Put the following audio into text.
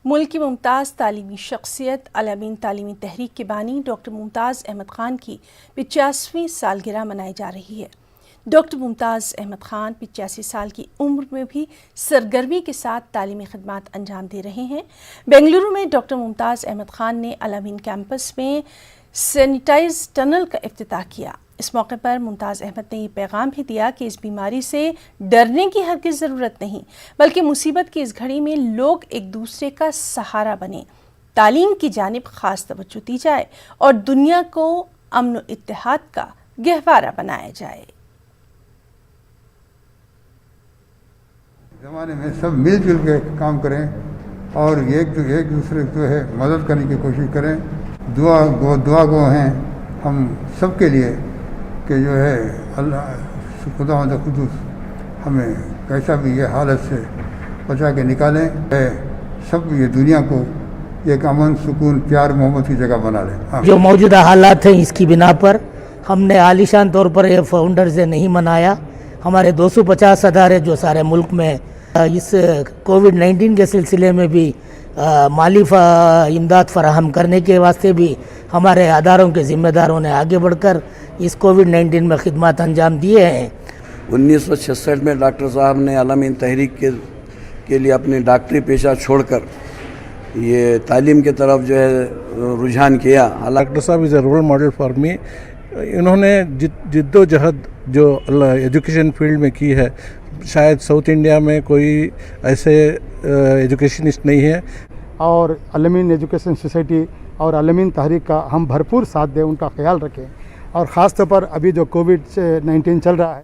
ملک کی ممتاز تعلیمی شخصیت الامین تعلیمی تحریک کے بانی ڈاکٹر ممتاز احمد خان کی 85ویں سالگرہ منائی جا رہی ہے۔ ڈاکٹر ممتاز احمد خان 85 سال کی عمر میں بھی سرگرمی کے ساتھ تعلیمی خدمات انجام دے رہے ہیں۔ بنگلورو میں ڈاکٹر ممتاز احمد خان نے الامین کیمپس میں سینیٹائز ٹنل کا افتتاح کیا۔ اس موقع پر ممتاز احمد نے یہ پیغام بھی دیا کہ اس بیماری سے ڈرنے کی ہرگز ضرورت نہیں، بلکہ مصیبت کی اس گھڑی میں لوگ ایک دوسرے کا سہارا بنیں، تعلیم کی جانب خاص توجہ دی جائے اور دنیا کو امن و اتحاد کا گہوارہ بنایا جائے۔ زمانے میں سب مل جل کے کام کریں اور ایک دوسرے جو ہے مدد کرنے کی کوشش کریں۔ دعا گو ہیں ہم سب کے لیے کہ جو ہے اللہ خداوند قدوس ہمیں کیسا بھی یہ حالت سے بچا کے نکالیں، سب یہ دنیا کو ایک امن سکون پیار محبت کی جگہ بنا لیں۔ جو موجودہ حالات ہیں اس کی بنا پر ہم نے عالیشان طور پر یہ فاؤنڈرز ڈے نہیں منایا۔ ہمارے 250 ادارے جو سارے ملک میں اس کووڈ-19 کے سلسلے میں بھی مالی امداد فراہم کرنے کے واسطے بھی ہمارے اداروں کے ذمہ داروں نے آگے بڑھ کر اس کووڈ-19 میں خدمات انجام دیے ہیں۔ 1966 میں ڈاکٹر صاحب نے الامین تحریک کے لیے اپنے ڈاکٹری پیشہ چھوڑ کر یہ تعلیم کی طرف جو ہے رجحان کیا۔ ڈاکٹر صاحب از اے رول ماڈل فار می۔ انہوں نے جد و جہد جو ایجوکیشن فیلڈ میں کی ہے، شاید ساؤتھ انڈیا میں کوئی ایسے ایجوکیشنسٹ نہیں ہے۔ اور الامین ایجوکیشن سوسائٹی اور الامین تحریک کا ہم بھرپور ساتھ دیں، ان کا خیال رکھیں، اور خاص طور پر ابھی جو کووڈ-19 چل رہا ہے